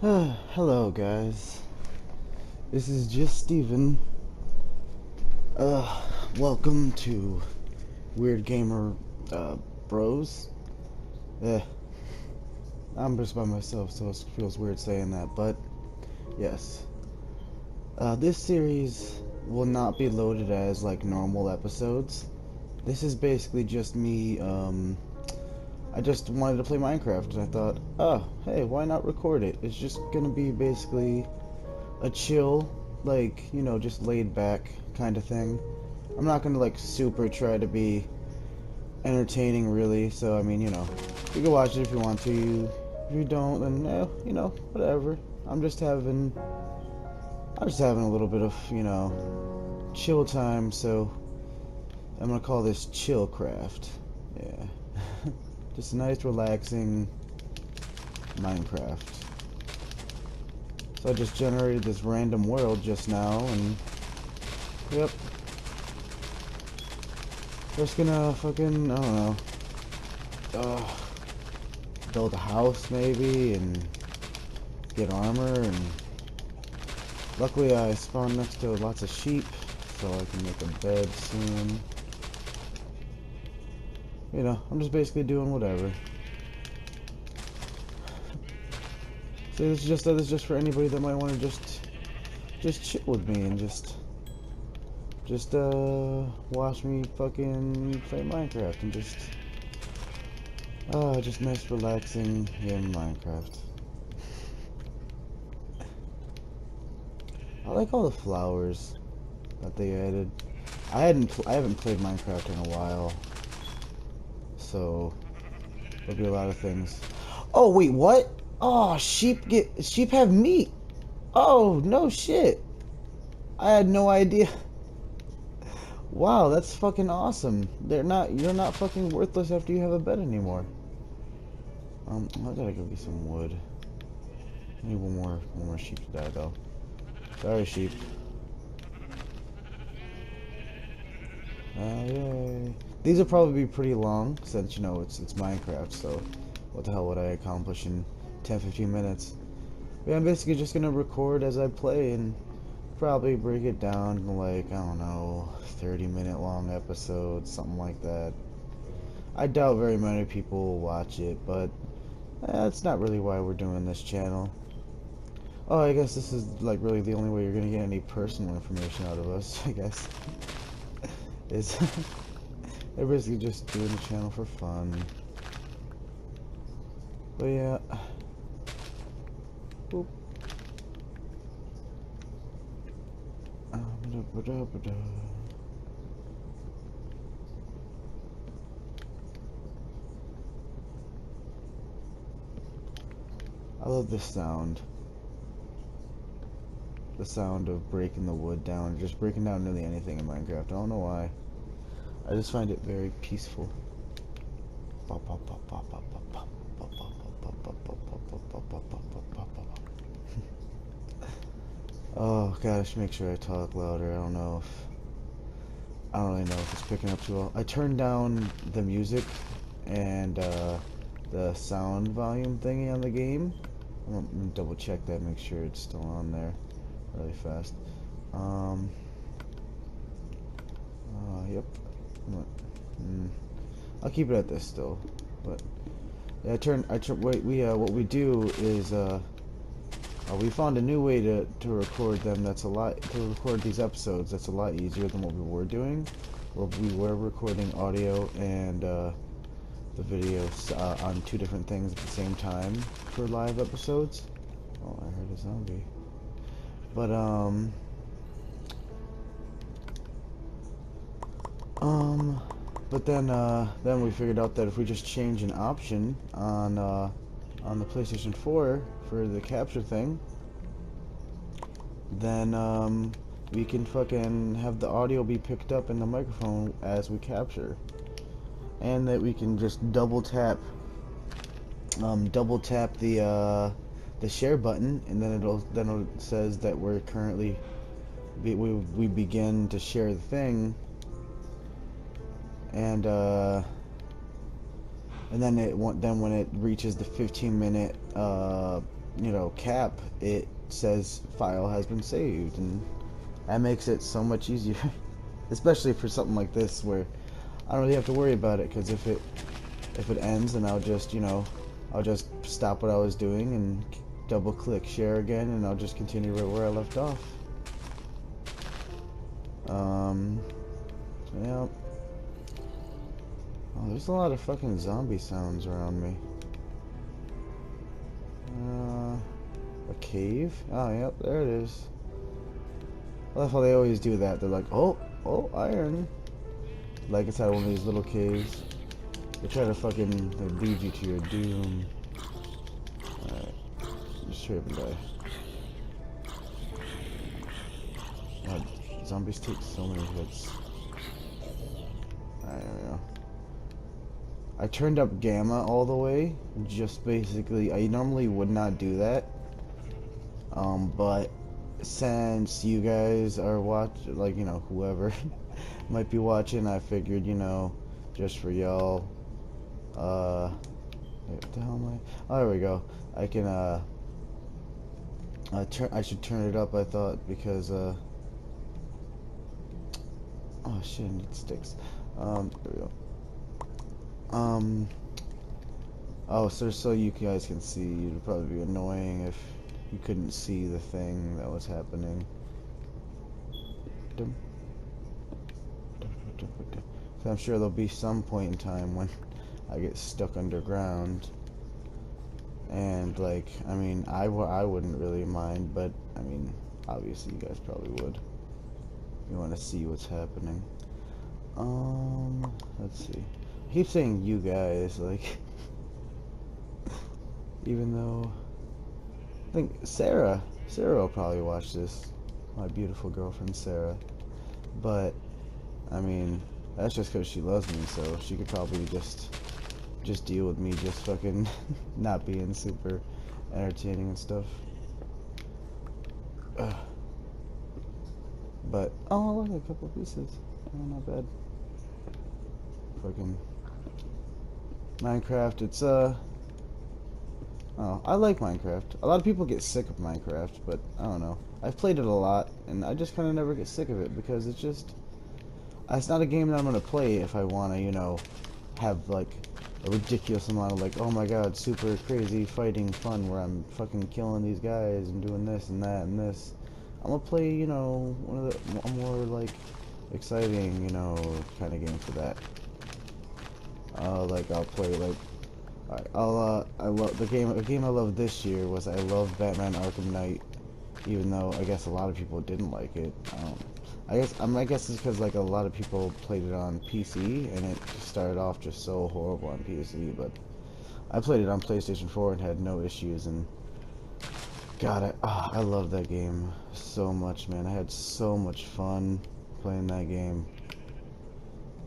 Hello, guys. This is just Steven. Uh, Welcome to Weird Gamer, Bros. Eh, I'm just by myself, so it feels weird saying that, but yes. This series will not be loaded as, like, normal episodes. This is basically just me, I just wanted to play Minecraft, and I thought, oh, hey, why not record it? It's just gonna be basically a chill, like, just laid back kind of thing. I'm not gonna like super try to be entertaining really, so I mean, you can watch it if you want to. If you don't, then whatever. I'm just having a little bit of, chill time, so I'm gonna call this Chillcraft. Yeah. Just a nice relaxing Minecraft. So I just generated this random world just now, and yep. Just gonna fucking, I don't know, build a house maybe, and get armor, and luckily I spawned next to lots of sheep, so I can make a bed soon. I'm just basically doing whatever. So this is just for anybody that might want to just chill with me and just watch me fucking play Minecraft and just nice relaxing game Minecraft. I like all the flowers that they added. I haven't played Minecraft in a while, so there'll be a lot of things. Oh wait, what? Oh, sheep have meat. Oh no shit. I had no idea. Wow, that's fucking awesome. You're not fucking worthless after you have a bed anymore. I gotta go get some wood. I need one more sheep to die though. Sorry, sheep. Yay. These will probably be pretty long since it's Minecraft. So, what the hell would I accomplish in 10-15 minutes? Yeah, I'm basically just gonna record as I play and probably break it down to like, I don't know, 30-minute long episodes, something like that. I doubt very many people will watch it, but that's not really why we're doing this channel. Oh, I guess this is like really the only way you're gonna get any personal information out of us, I guess. Is they're basically just doing the channel for fun. But yeah. Boop. Ba-da-ba-da-ba-da. I love this sound. The sound of breaking the wood down, just breaking down nearly anything in Minecraft. I don't know why. I just find it very peaceful. Oh god, I should make sure I talk louder. I don't really know if it's picking up too well. I turned down the music and the sound volume thingy on the game. Let me double check that, make sure it's still on there really fast. Yep. I'll keep it at this still. But yeah, wait, what we do is we found a new way to record them to record these episodes that's a lot easier than what we were doing. Where we were recording audio and the videos on two different things at the same time for live episodes. Oh, I heard a zombie. But but then we figured out that if we just change an option on the PlayStation 4 for the capture thing, then we can fucking have the audio be picked up in the microphone as we capture, and that we can just double tap the share button, and then it says that we're currently we begin to share the thing, and then when it reaches the 15-minute you know, cap, it says file has been saved, and that makes it so much easier, especially for something like this where I don't really have to worry about it, because if it ends, then I'll just, you know, I'll just stop what I was doing and double click share again, and I'll just continue right where I left off. Yeah. Oh, there's a lot of fucking zombie sounds around me. A cave? Oh, yep, there it is. I love how they always do that. They're like, oh, iron. Like inside one of these little caves. They try to fucking lead you to your doom. Alright. Just straight up and die. God, zombies take so many hits. Alright, there we go. I turned up gamma all the way. Just basically, I normally would not do that. But since you guys are watching, like, you know, whoever might be watching, I figured, you know, just for y'all, what the hell am I? Oh, there we go. I can, I should turn it up, I thought, because, oh shit, I need sticks. There we go. Oh, so you guys can see, it'd probably be annoying if you couldn't see the thing that was happening. So I'm sure there'll be some point in time when I get stuck underground. And, like, I mean, I wouldn't really mind, but, I mean, obviously you guys probably would. You want to see what's happening. Let's see. I keep saying you guys, like, even though I think Sarah will probably watch this. My beautiful girlfriend Sarah. But I mean, that's just because she loves me, so she could probably just deal with me just fucking not being super entertaining and stuff. But oh, look, a couple pieces. Oh, not bad. Fucking Minecraft. It's oh, I like Minecraft. A lot of people get sick of Minecraft, but I don't know. I've played it a lot, and I just kind of never get sick of it because it's not a game that I'm gonna play if I wanna, you know, have like a ridiculous amount of like, oh my god, super crazy fighting fun where I'm fucking killing these guys and doing this and that and this. I'm gonna play, you know, a more like exciting, you know, kind of game for that. Like I'll play like, I love a game I loved this year was I love Batman Arkham Knight, even though I guess a lot of people didn't like it. I guess it's because like a lot of people played it on PC and it started off just so horrible on PC, but I played it on PlayStation 4 and had no issues, and God, I love that game so much, man. I had so much fun playing that game.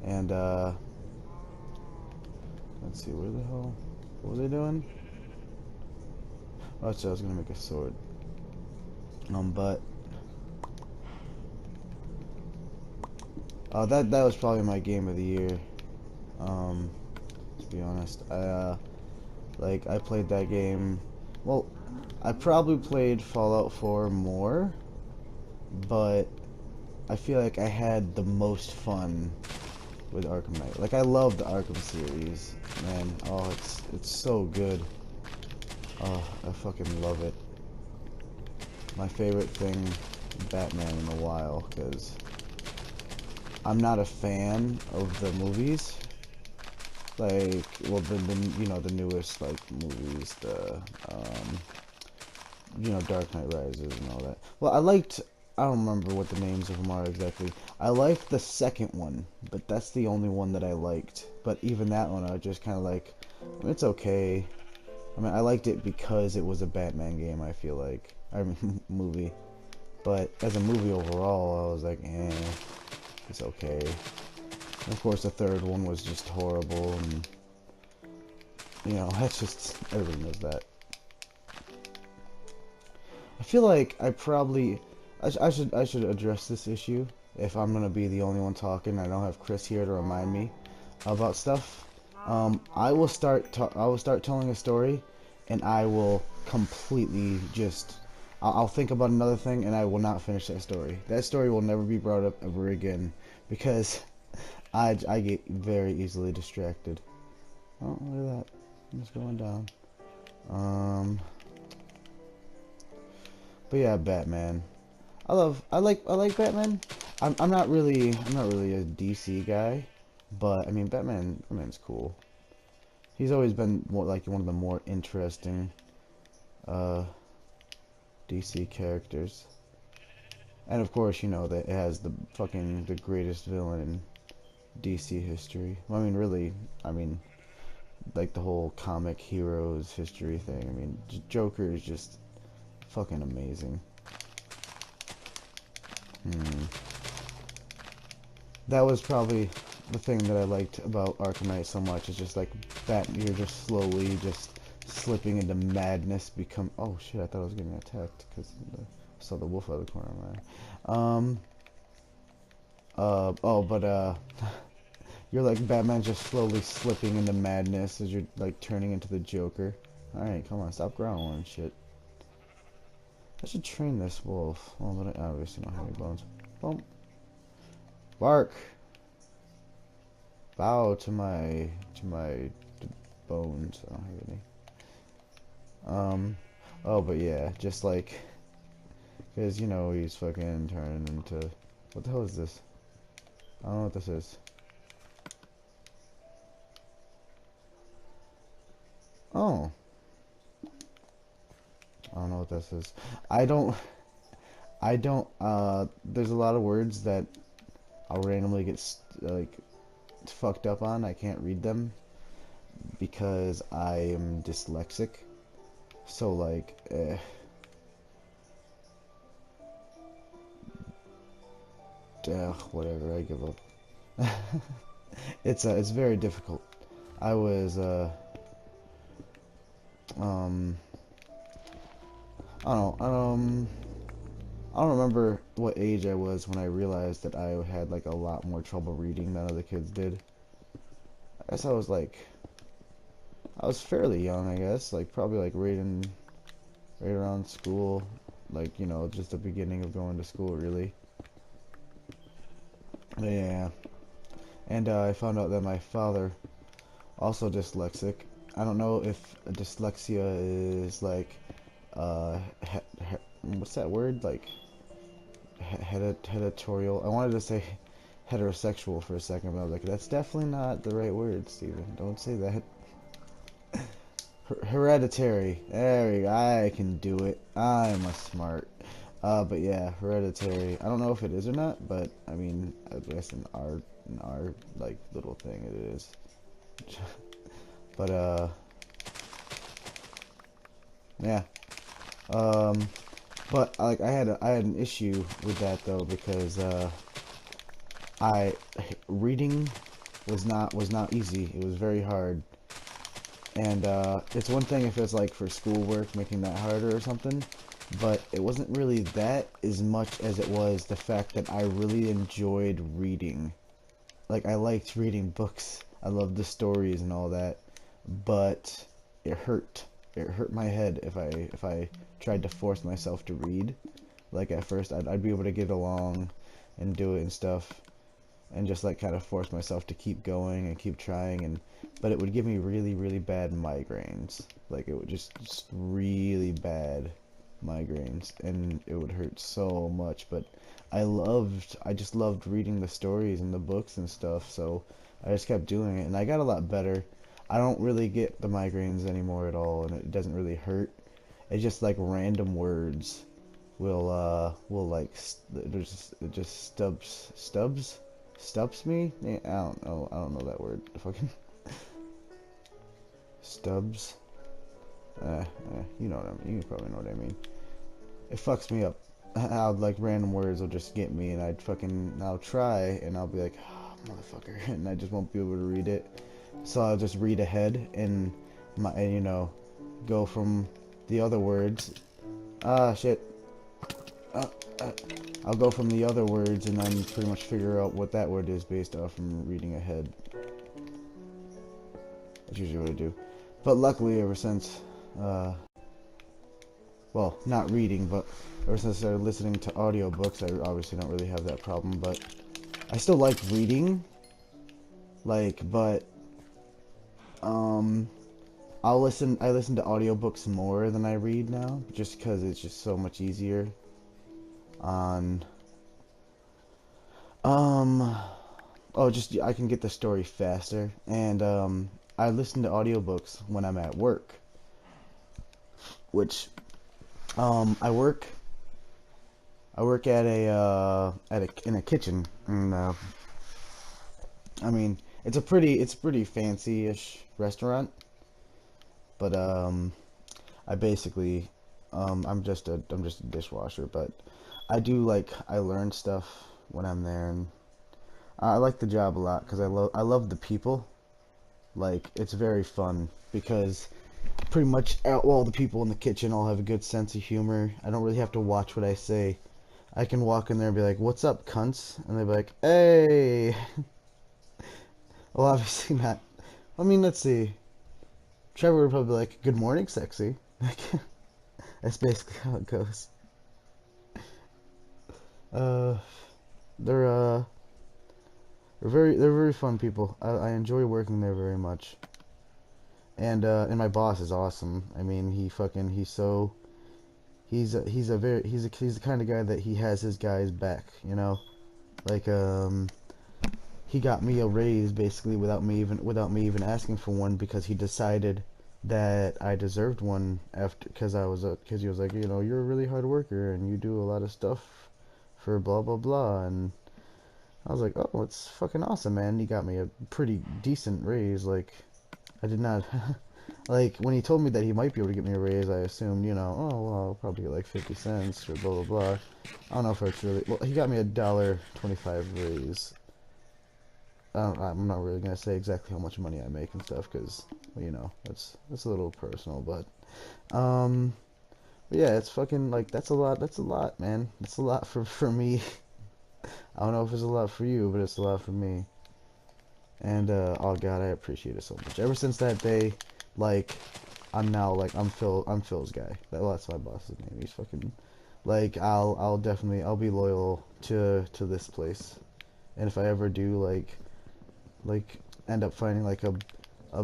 And let's see, where the hell, what was I doing? Oh, so I was gonna make a sword. But that was probably my game of the year. To be honest, I played that game. Well, I probably played Fallout 4 more, but I feel like I had the most fun with Arkham Knight. Like, I love the Arkham series, man. Oh, it's so good. Oh, I fucking love it. My favorite thing, Batman in a while, because I'm not a fan of the movies. Like, well, the you know, the newest like movies, the you know, Dark Knight Rises and all that. Well, I don't remember what the names of them are exactly. I liked the second one, but that's the only one that I liked. But even that one, I was just kind of like, I mean, it's okay. I mean, I liked it because it was a Batman game, I feel like. I mean, movie. But as a movie overall, I was like, eh, it's okay. And of course, the third one was just horrible, and, you know, that's just, everybody knows that. I feel like I should address this issue if I'm gonna be the only one talking. I don't have Chris here to remind me about stuff. I will start telling a story, and I will completely just I'll think about another thing and I will not finish that story. That story will never be brought up ever again because I get very easily distracted. Oh, look at that. I'm just going down. But yeah, Batman. I like Batman. I'm not really a DC guy, but I mean Batman's cool. He's always been more like one of the more interesting uh DC characters. And of course, you know that it has the greatest villain in DC history. Well, I mean, really, I mean, like the whole comic heroes history thing. I mean, Joker is just fucking amazing. That was probably the thing that I liked about Arkham Knight so much. Is just like that you're just slowly just slipping into madness. Oh shit! I thought I was getting attacked because I saw the wolf out of the corner of my eye. You're like Batman just slowly slipping into madness as you're like turning into the Joker. Alright, come on, stop growling and shit. I should train this wolf. Well, but I obviously don't have any bones. Boom. Bark! Bow to my bones. I don't have any. Oh, but yeah, just like, cause you know he's fucking turning into. What the hell is this? I don't know what this is. Oh. I don't know what this is. I don't, there's a lot of words that I'll randomly get, like, fucked up on. I can't read them because I am dyslexic. So, like, whatever, I give up. It's very difficult. I was, I don't know, I don't remember what age I was when I realized that I had like a lot more trouble reading than other kids did. I guess I was fairly young, I guess, like probably like right around school, like, you know, just the beginning of going to school, really. Yeah. And I found out that my father also dyslexic. I don't know if dyslexia is like what's that word, like heterotorial. I wanted to say heterosexual for a second, but I was like, that's definitely not the right word, Steven. Don't say that. Hereditary. There we go. I can do it. I'm a smart. But yeah, hereditary. I don't know if it is or not, but I mean, I guess in our like little thing it is. But yeah. But like I had an issue with that though because I reading was not easy. It was very hard. And it's one thing if it's like for schoolwork, making that harder or something, but it wasn't really that as much as it was the fact that I really enjoyed reading. Like, I liked reading books. I loved the stories and all that, but it hurt. It hurt my head if I tried to force myself to read. Like, at first, I'd be able to get along and do it and stuff, and just like kind of force myself to keep going and keep trying, and but it would give me really, really bad migraines. Like, it would just really bad migraines, and it would hurt so much. But I just loved reading the stories and the books and stuff, so I just kept doing it, and I got a lot better. I don't really get the migraines anymore at all, and it doesn't really hurt. It's just like random words will like it just stubs me. Yeah, I don't know that word. Fucking stubs. You know what I mean. You probably know what I mean. It fucks me up. How like random words will just get me, and I'll try, and I'll be like, oh, motherfucker, and I just won't be able to read it. So I'll just read ahead and you know, go from the other words. Ah, shit. I'll go from the other words and then pretty much figure out what that word is based off from reading ahead. That's usually what I do. But luckily, ever since well, not reading, but ever since I started listening to audiobooks, I obviously don't really have that problem, but I still like reading, like, but, um, I listen to audiobooks more than I read now, just because it's just so much easier on, um, oh, just, I can get the story faster, and, I listen to audiobooks when I'm at work, which, I work in a kitchen, and, I mean, it's a pretty fancy-ish restaurant, but, I basically, I'm just a dishwasher, but I learn stuff when I'm there, and I like the job a lot because I love the people. Like, it's very fun because pretty much all the people in the kitchen all have a good sense of humor. I don't really have to watch what I say. I can walk in there and be like, "What's up, cunts?" And they'll be like, "Hey." Well, obviously not. I mean, let's see. Trevor would probably be like, "Good morning, sexy." Like, that's basically how it goes. Uh, they're they're very fun people. I enjoy working there very much. And my boss is awesome. I mean, he's the kind of guy that he has his guys back, you know? Like he got me a raise basically without me even asking for one because he decided that I deserved one after because he was like, you know, you're a really hard worker and you do a lot of stuff for blah blah blah, and I was like, oh, it's fucking awesome, man. He got me a pretty decent raise. Like, I did not like when he told me that he might be able to get me a raise. I assumed, you know, oh well, I'll probably get like 50 cents or blah blah blah. I don't know if it's really well. He got me a $1.25 raise. I'm not really gonna say exactly how much money I make and stuff because, well, you know, that's a little personal. Um, but yeah, it's fucking like that's a lot. That's a lot, man. That's a lot for me. I don't know if it's a lot for you, but it's a lot for me. And oh god, I appreciate it so much. Ever since that day, like I'm Phil's guy. That's my boss's name. He's fucking like I'll be loyal to this place. And if I ever do like end up finding like a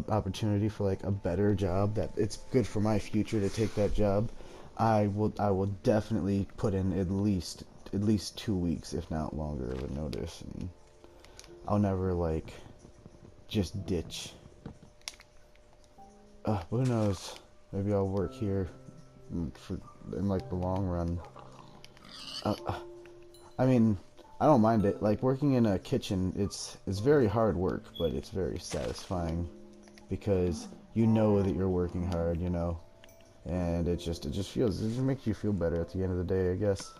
opportunity for like a better job that it's good for my future to take that job, I will definitely put in at least 2 weeks, if not longer, of a notice, and I'll never like just ditch. But who knows? Maybe I'll work here in like the long run. Uh, uh, I mean, I don't mind it. Like working in a kitchen, it's very hard work, but it's very satisfying because you know that you're working hard, you know, and it just makes you feel better at the end of the day, I guess.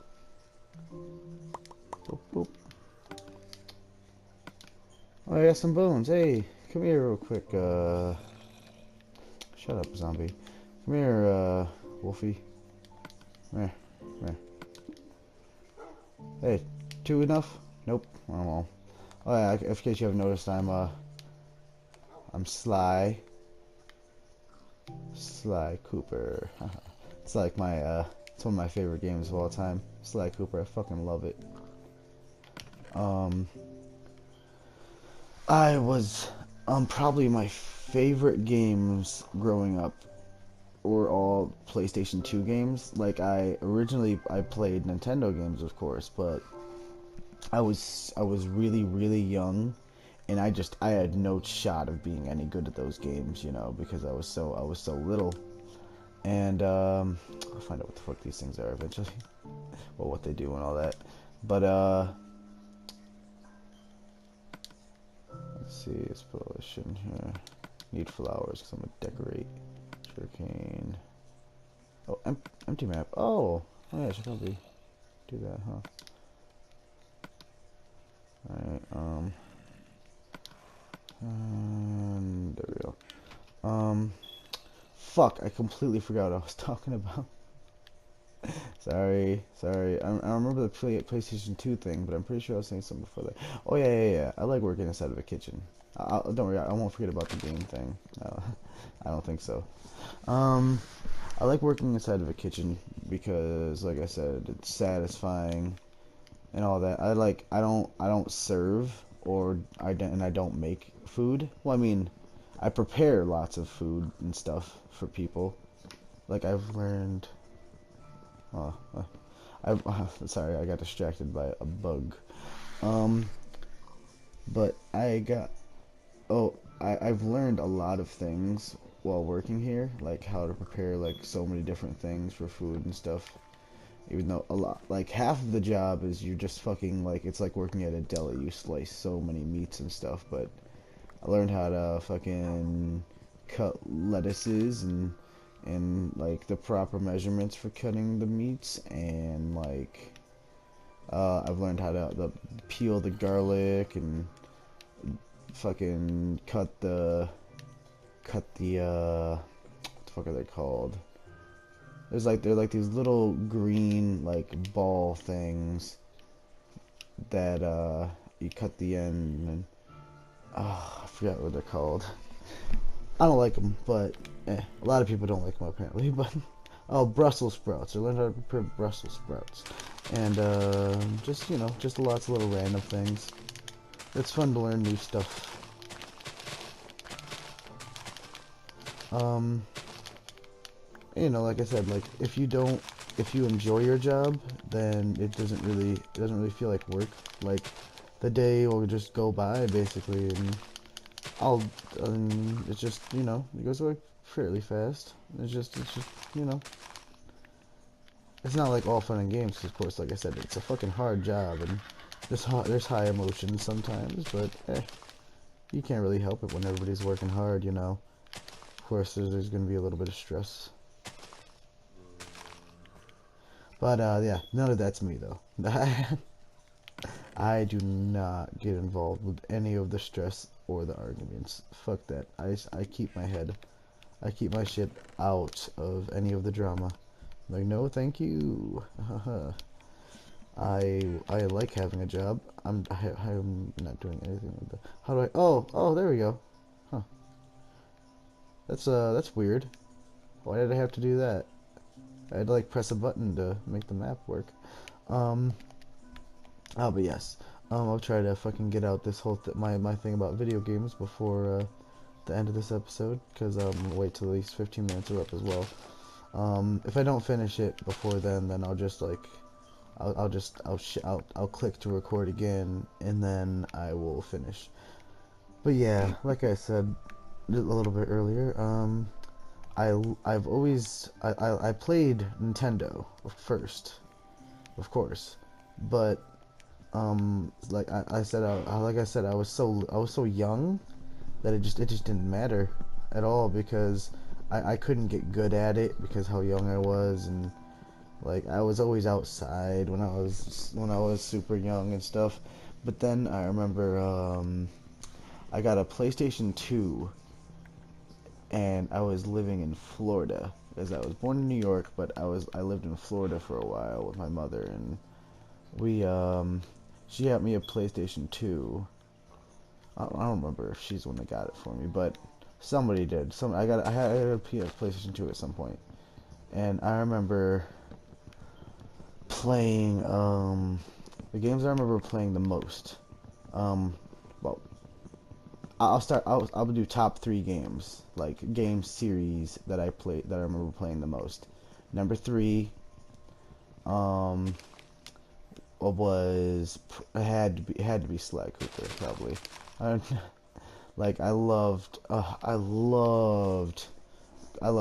Boop, boop. Oh, I got some bones. Hey, come here real quick. Shut up, zombie. Come here, Wolfie. Come here. Come here. Hey, two enough? Nope. Oh well. Oh yeah, in case you haven't noticed, I'm Sly. Sly Cooper. It's like it's one of my favorite games of all time. Sly Cooper, I fucking love it. Um, I was, probably my favorite games growing up were all PlayStation 2 games. Like I played Nintendo games, of course, but I was really young, and I had no shot of being any good at those games, you know, because I was so little. And I'll find out what the fuck these things are eventually. Well, what they do and all that. But let's see. Let's put all this shit in here. Need flowers because I'm gonna decorate. Sugarcane. Oh, empty map. Oh, yeah, I should probably do that, huh? Alright, and there we go. Fuck, I completely forgot what I was talking about. Sorry. I remember the PlayStation 2 thing, but I'm pretty sure I was saying something before that. Oh, yeah. I like working inside of a kitchen. Don't worry, I won't forget about the game thing. I don't think so. Um, I like working inside of a kitchen because, like I said, it's satisfying and all that. I don't serve and I don't make food. Well, I mean, I prepare lots of food and stuff for people. Like I've learned. Oh, I've sorry, I got distracted by a bug. Um, but I've learned a lot of things while working here, like how to prepare like so many different things for food and stuff. Even though a lot, like half of the job is you're just fucking like it's like working at a deli. You slice so many meats and stuff, but I learned how to fucking cut lettuces and like the proper measurements for cutting the meats and like I've learned how to peel the garlic and fucking cut the what the fuck are they called? They're like these little green like ball things that you cut the end and I forgot what they're called. I don't like them, but a lot of people don't like them apparently. But oh, Brussels sprouts. I learned how to prepare Brussels sprouts, and just just lots of little random things. It's fun to learn new stuff. Um, like I said, like if you enjoy your job, then it doesn't really feel like work. Like the day will just go by basically, and I'll it's just it goes by fairly fast. It's just you know it's not like all fun and games. 'Cause of course, like I said, it's a fucking hard job, and there's high emotions sometimes, but you can't really help it when everybody's working hard. Of course, there's gonna be a little bit of stress. But yeah, none of that's me though. I do not get involved with any of the stress or the arguments. Fuck that. I keep my head. I keep my shit out of any of the drama. Like, no, thank you. I like having a job. I'm not doing anything with that. How do I? Oh, there we go. Huh. That's weird. Why did I have to do that? I had to like press a button to make the map work. Um. Oh, but yes. I'll try to fucking get out this whole my thing about video games before the end of this episode, because wait till at least 15 minutes are up as well. If I don't finish it before then I'll just like I'll click to record again and then I will finish. But yeah, like I said a little bit earlier, I've always I played Nintendo first, of course, but like I said, like I said, I was so young that it just didn't matter at all because I couldn't get good at it because how young I was, and like I was always outside when I was super young and stuff. But then I remember I got a PlayStation 2 and I was living in Florida because I was born in New York, but I lived in Florida for a while with my mother, and we she got me a PlayStation 2. I don't remember if she's the one that got it for me, but somebody did. I had a PlayStation 2 at some point, and I remember playing the games I remember playing the most. Well, I'll do top 3 games, like game series that I remember playing the most. Number 3, it had to be Sly Cooper probably. Like I loved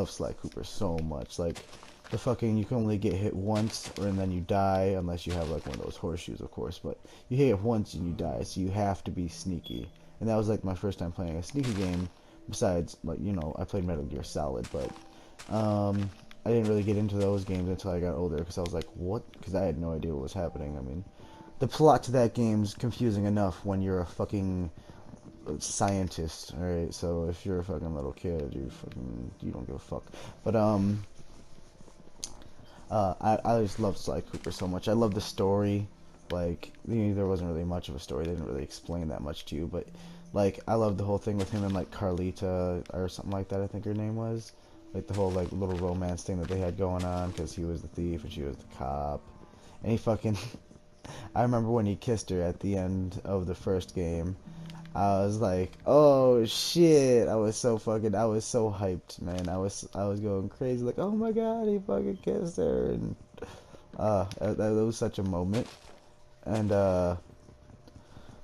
Sly Cooper so much. Like the fucking you can only get hit once and then you die unless you have like one of those horseshoes, of course. But you hit it once and you die, so you have to be sneaky. And that was like my first time playing a sneaky game. Besides, like I played Metal Gear Solid, but I didn't really get into those games until I got older because I was like, what? Because I had no idea what was happening. I mean, the plot to that game's confusing enough when you're a fucking scientist, alright? So if you're a fucking little kid, you don't give a fuck. But I just love Sly Cooper so much. I love the story. Like there wasn't really much of a story. They didn't really explain that much to you, but Like, I loved the whole thing with him and like Carlita or something like that, I think her name was. Like the whole like little romance thing that they had going on because he was the thief and she was the cop. And he fucking I remember when he kissed her at the end of the first game. I was like, "Oh shit." I was so hyped, man. I was going crazy like, "Oh my God, he fucking kissed her." And that was such a moment. And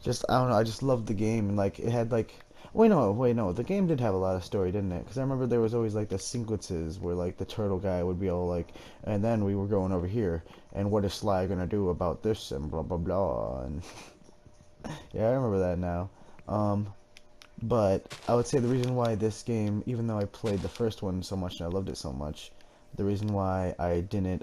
just I don't know, I just loved the game and like it had like wait no, the game did have a lot of story, didn't it? Because I remember there was always like the sequences where like the turtle guy would be all like, and then we were going over here, and what is Sly gonna do about this and blah blah blah, and yeah, I remember that now. Um, but I would say the reason why this game, even though I played the first one so much and I loved it so much, the reason why I didn't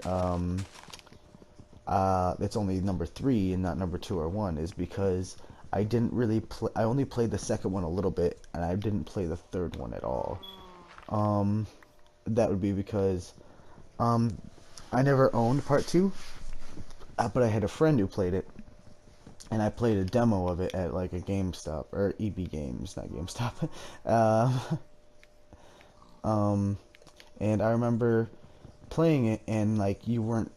it's only number 3 and not number 2 or 1 is because I didn't really play. I only played the second one a little bit, and I didn't play the third one at all. Um, that would be because um, I never owned part 2, but I had a friend who played it, and I played a demo of it at like a GameStop or EB Games, not GameStop. um, um, and I remember playing it and like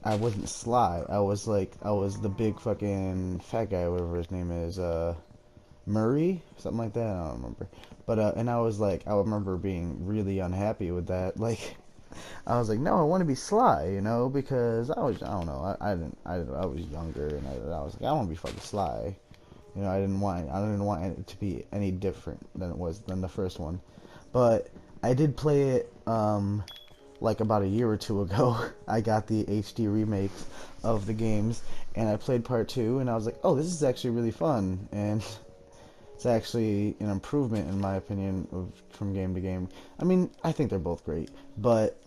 I wasn't Sly. I was the big fucking fat guy, whatever his name is, Murray, something like that. I don't remember. But and I was like, I remember being really unhappy with that. Like, I was like, no, I want to be Sly, you know, because I don't know, I was younger and I was like, I want to be fucking Sly. You know, I didn't want it to be any different than it was than the first one. But I did play it like about a year or two ago. I got the HD remakes of the games and I played part 2 and I was like, oh, this is actually really fun, and it's actually an improvement in my opinion from game to game. I mean, I think they're both great, but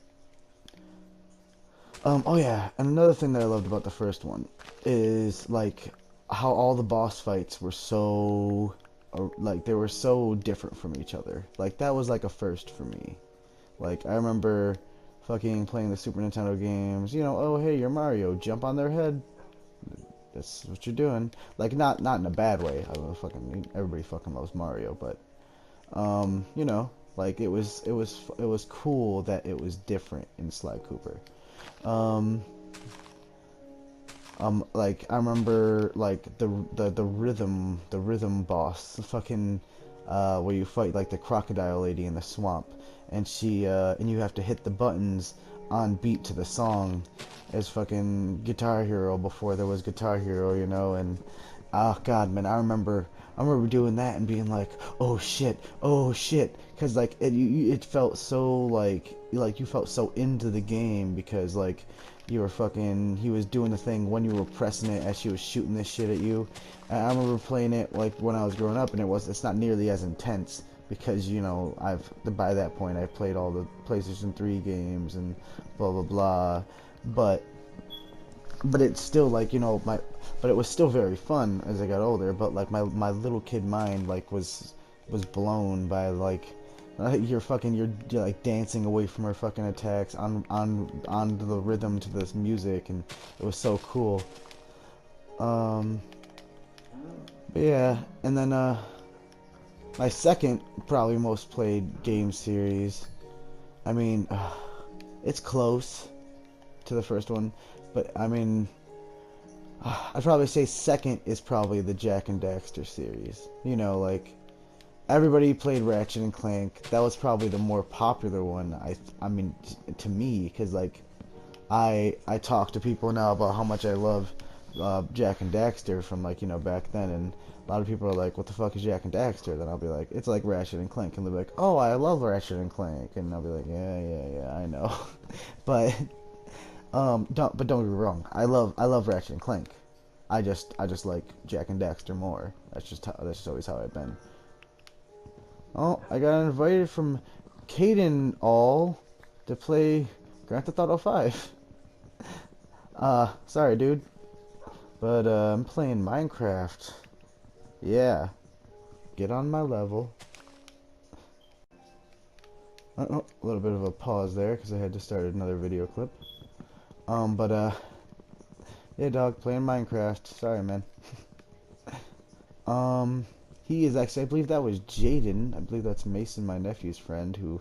oh yeah, and another thing that I loved about the first one is like how all the boss fights were so like they were so different from each other. Like that was like a first for me. Like I remember fucking playing the Super Nintendo games, you know, oh hey, you're Mario, jump on their head. That's what you're doing. Like not in a bad way. I mean, fucking everybody fucking loves Mario, but you know, like it was cool that it was different in Sly Cooper. Um, like I remember like the rhythm boss, the fucking where you fight like the crocodile lady in the swamp, and and you have to hit the buttons on beat to the song as fucking Guitar Hero before there was Guitar Hero, you know, and oh god, man, I remember doing that and being like, oh shit, because like it felt so like you felt so into the game because like you were fucking he was doing the thing when you were pressing it as she was shooting this shit at you. And I remember playing it like when I was growing up, and it's not nearly as intense because you know by that point I played all the PlayStation 3 games and blah blah blah, but it's still like you know but it was still very fun as I got older. But like my little kid mind like was blown by like you're like dancing away from her fucking attacks on the rhythm to this music, and it was so cool. Um, but yeah, and then my second probably most played game series. I mean, it's close to the first one, but I mean, I'd probably say second is probably the Jak and Daxter series. You know, like everybody played Ratchet and Clank. That was probably the more popular one. I mean, to me, because like I talk to people now about how much I love Jak and Daxter from like you know back then, and a lot of people are like, "What the fuck is Jak and Daxter?" Then I'll be like, "It's like Ratchet and Clank," and they'll be like, "Oh, I love Ratchet and Clank," and I'll be like, "Yeah, I know," but don't get me wrong. I love Ratchet and Clank. I just like Jak and Daxter more. That's just always how I've been. Oh, I got invited from Caden all to play Grand Theft Auto 5. Sorry, dude, but I'm playing Minecraft. Yeah, get on my level. Oh, a little bit of a pause there because I had to start another video clip. But yeah, dog, playing Minecraft. Sorry, man. Um, he is actually, I believe that was Jaden. I believe that's Mason, my nephew's friend, who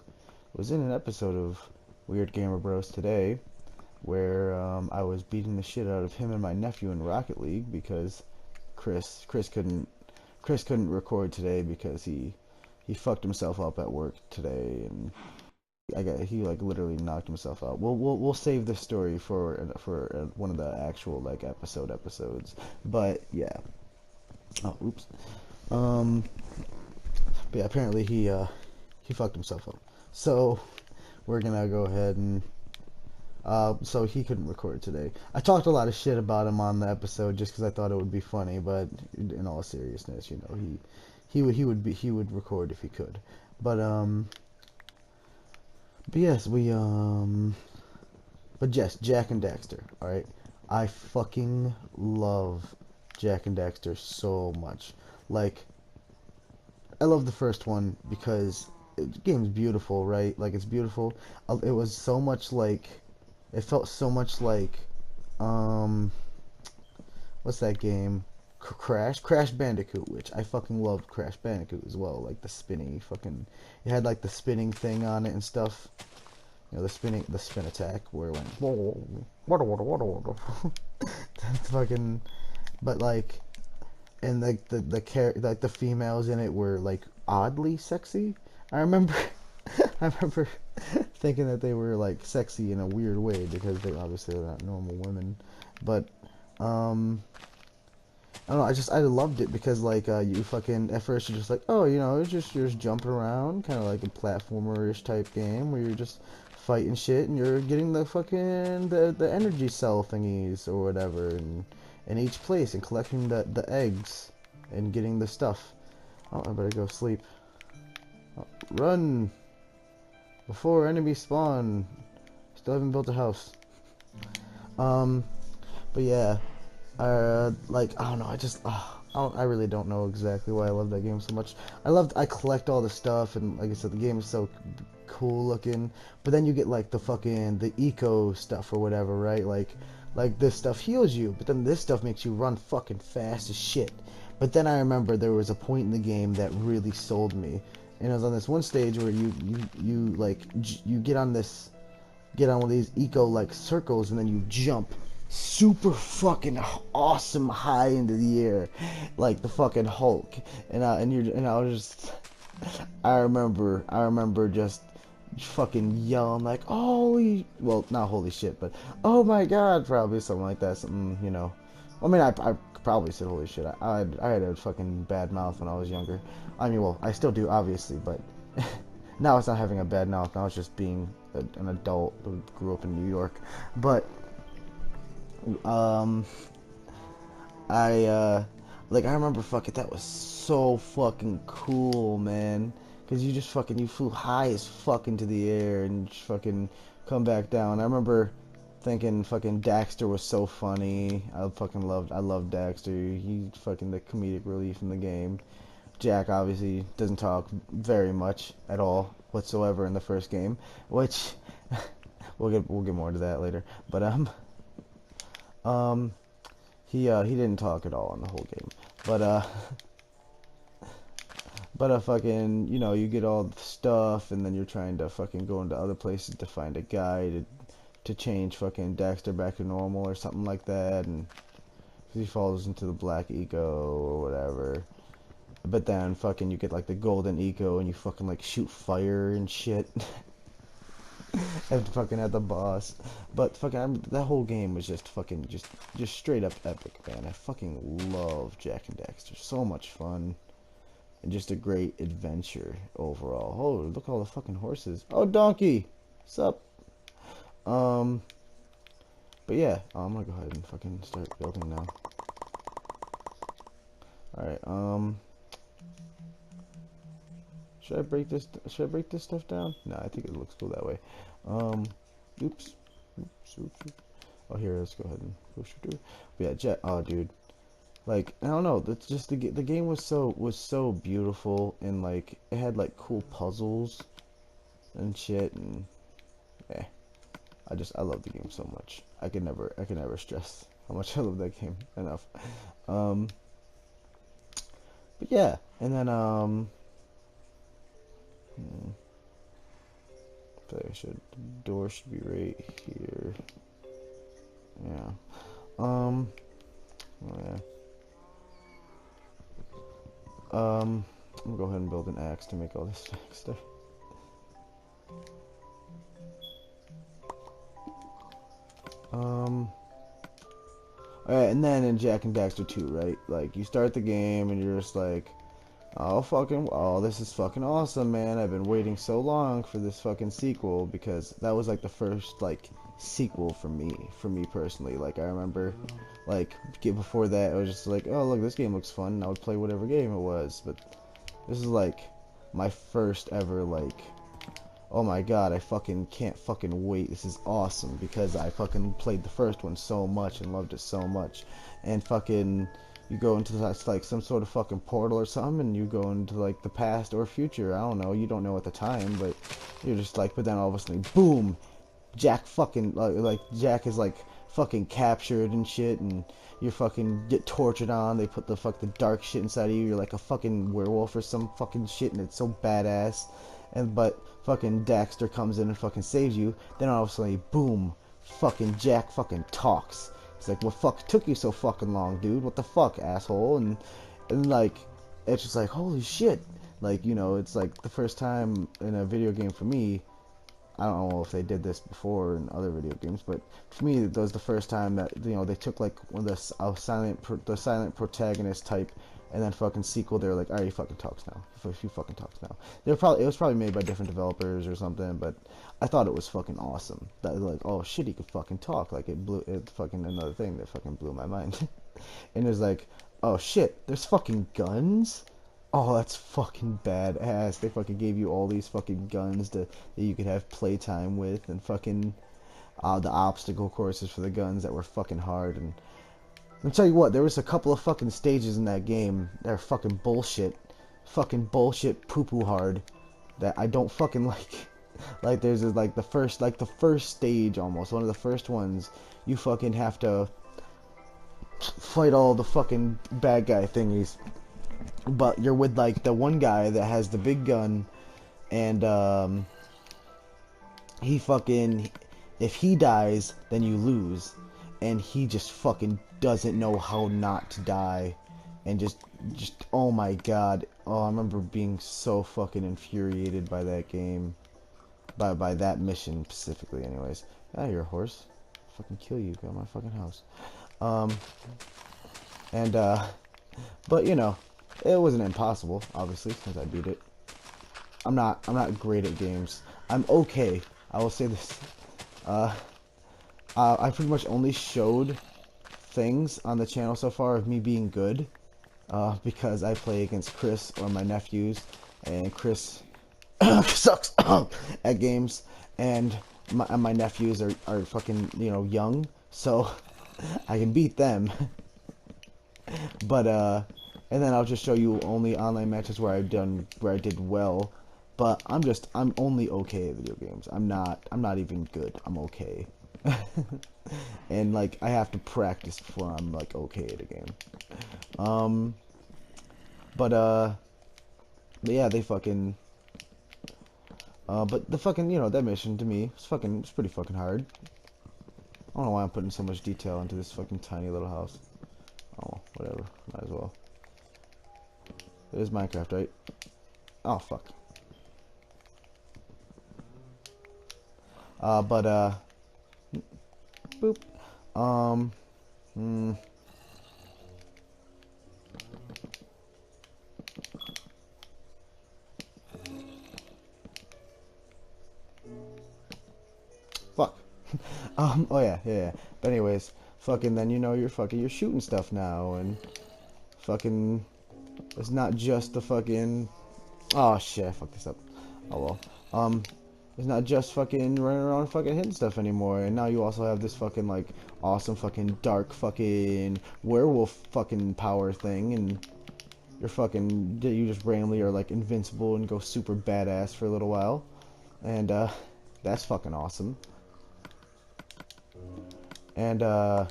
was in an episode of Weird Gamer Bros today, where I was beating the shit out of him and my nephew in Rocket League because Chris couldn't record today because he fucked himself up at work today, and he like literally knocked himself out. We'll save this story for one of the actual like episodes. But yeah. Oh, oops. Um. But yeah, apparently he fucked himself up. So we're gonna go ahead and so he couldn't record today. I talked a lot of shit about him on the episode just because I thought it would be funny, but in all seriousness, you know, he would record if he could. But but yes, but yes, Jak and Daxter, alright? I fucking love Jak and Daxter so much. Like, I love the first one because the game's beautiful, right? Like, it's beautiful. It was so much like, it felt so much like, um, what's that game? Crash Bandicoot, which I fucking loved Crash Bandicoot as well. Like, the spinny fucking, it had like the spinning thing on it and stuff. You know, the spin attack where it went that's fucking, but like, and like like the females in it were like oddly sexy. I remember, I remember thinking that they were like sexy in a weird way because they obviously are not normal women, but um. I don't know. I loved it because like you fucking at first you're just like, oh, you know, you're just jumping around, kind of like a platformer-ish type game where you're just fighting shit and you're getting the fucking the energy cell thingies or whatever, and in each place and collecting the eggs and getting the stuff. Oh, I better go sleep. Oh, run before enemies spawn. Still haven't built a house. Um, but yeah. Like, I don't know, I really don't know exactly why I love that game so much. I collect all the stuff, and like I said, the game is so cool looking, but then you get like the eco stuff or whatever, right? Like this stuff heals you, but then this stuff makes you run fucking fast as shit. But then I remember there was a point in the game that really sold me, and it was on this one stage where you get on one of these eco like circles, and then you jump super fucking awesome high into the air like the fucking Hulk, and I was just I remember just fucking yelling like holy, well, not holy shit, but oh my god, probably something like that, something, you know. I mean, I probably said holy shit. I had a fucking bad mouth when I was younger. I mean, well, I still do, obviously, but now it's not having a bad mouth. Now it's just being an adult who grew up in New York. But um, like I remember fucking that was so fucking cool, man. Cause you just fucking you flew high as fuck into the air and just fucking come back down. I remember thinking fucking Daxter was so funny. I loved Daxter. He's fucking the comedic relief in the game. Jak obviously doesn't talk very much at all whatsoever in the first game, which we'll get more into that later. But um he didn't talk at all in the whole game. But fucking, you know, you get all the stuff and then you're trying to fucking go into other places to find a guy to change fucking Daxter back to normal or something like that, and he falls into the black eco or whatever. But then fucking you get like the golden eco and you fucking like shoot fire and shit. And fucking at the boss. But fucking that whole game was just fucking just straight up epic, man. I fucking love Jak and Daxter. So much fun. And just a great adventure overall. Oh, look at all the fucking horses. Oh, donkey! Sup? But yeah, I'm gonna go ahead and fucking start building now. Alright, should I break this stuff down? No, I think it looks cool that way. Oops. Oh, here, let's go ahead and push it through. But yeah, oh, dude. Like, I don't know, that's just the game was so beautiful, and like it had like cool puzzles and shit, and yeah. I love the game so much. I can never stress how much I love that game enough. But yeah, and then I should the door should be right here. Yeah. Oh yeah. I'm gonna go ahead and build an axe to make all this stuff. Alright, and then in Jak and Daxter 2, right? Like, you start the game and you're just like, oh, this is fucking awesome, man. I've been waiting so long for this fucking sequel because that was like the first, like, sequel for me personally. Like, I remember, like, before that, it was just like, oh, look, this game looks fun, and I would play whatever game it was. But this is like my first ever, like, oh my god, I fucking can't fucking wait. This is awesome because I fucking played the first one so much and loved it so much. And fucking you go into like some sort of fucking portal or something and you go into like the past or future. I don't know. You don't know at the time, but you're just like, but then all of a sudden, boom, Jak fucking like Jak is like fucking captured and shit, and you fucking get tortured on. They put the dark shit inside of you. You're like a fucking werewolf or some fucking shit, and it's so badass. And but fucking Daxter comes in and fucking saves you. Then all of a sudden, boom, fucking Jak fucking talks. He's like, "What fuck took you so fucking long, dude? What the fuck, asshole?" And like, it's just like, holy shit. Like, you know, it's like the first time in a video game for me. I don't know if they did this before in other video games, but for me, that was the first time that, you know, they took like one of the silent protagonist type, and then fucking sequel. They were like, alright, he fucking talks now. He fucking talks now. It was probably made by different developers or something, but I thought it was fucking awesome. That like, oh shit, he could fucking talk. Like it fucking another thing that fucking blew my mind. And it was like, oh shit, there's fucking guns. Oh, that's fucking badass. They fucking gave you all these fucking guns that you could have playtime with, and fucking the obstacle courses for the guns that were fucking hard. And I'll tell you what, there was a couple of fucking stages in that game that are fucking bullshit, poo-poo hard that I don't fucking like. Like there's the first stage almost, one of the first ones. You fucking have to fight all the fucking bad guy thingies, but you're with like the one guy that has the big gun, and he fucking, if he dies then you lose, and he just fucking doesn't know how not to die, and just oh my god. Oh, I remember being so fucking infuriated by that game, by that mission specifically. Anyways, you're a horse. Fucking kill you, go to my fucking house. um and but you know, it wasn't impossible, obviously, since I beat it. I'm not great at games. I'm okay. I will say this. I pretty much only showed things on the channel so far of me being good, because I play against Chris or my nephews, and Chris sucks at games, and my nephews are fucking, you know, young, so I can beat them. But and then I'll just show you only online matches where I did well. But I'm only okay at video games. I'm not even good. I'm okay. And like I have to practice before I'm like okay at a game. Um but yeah, they fucking but the fucking, you know, that mission to me was pretty fucking hard. I don't know why I'm putting so much detail into this fucking tiny little house. Oh, whatever. Might as well. It is Minecraft, right? Oh, fuck. Boop. Hmm. Fuck. Oh yeah. But anyways, fucking then, you know, you're shooting stuff now, and fucking, it's not just the fucking, oh shit, I fucked this up. Oh well. It's not just fucking running around fucking hitting stuff anymore, and now you also have this fucking like awesome fucking dark fucking werewolf fucking power thing, and you just randomly are like invincible and go super badass for a little while, and that's fucking awesome. And boosh.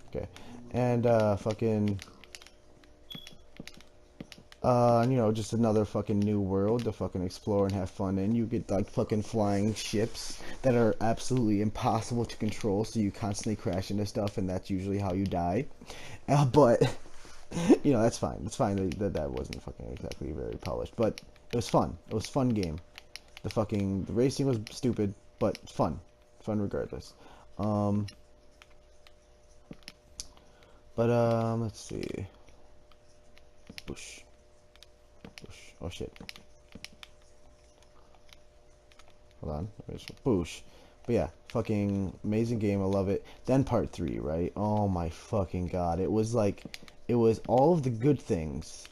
Okay. And fucking you know, just another fucking new world to fucking explore and have fun in. You get like fucking flying ships that are absolutely impossible to control, so you constantly crash into stuff, and that's usually how you die. But you know, that's fine. It's fine that wasn't fucking exactly very polished, but it was fun. It was a fun game. The racing was stupid, but fun regardless. Um, let's see. Bush. Oh shit. Hold on. Boosh. But yeah, fucking amazing game. I love it. Then part 3, right? Oh my fucking god. It was like, it was all of the good things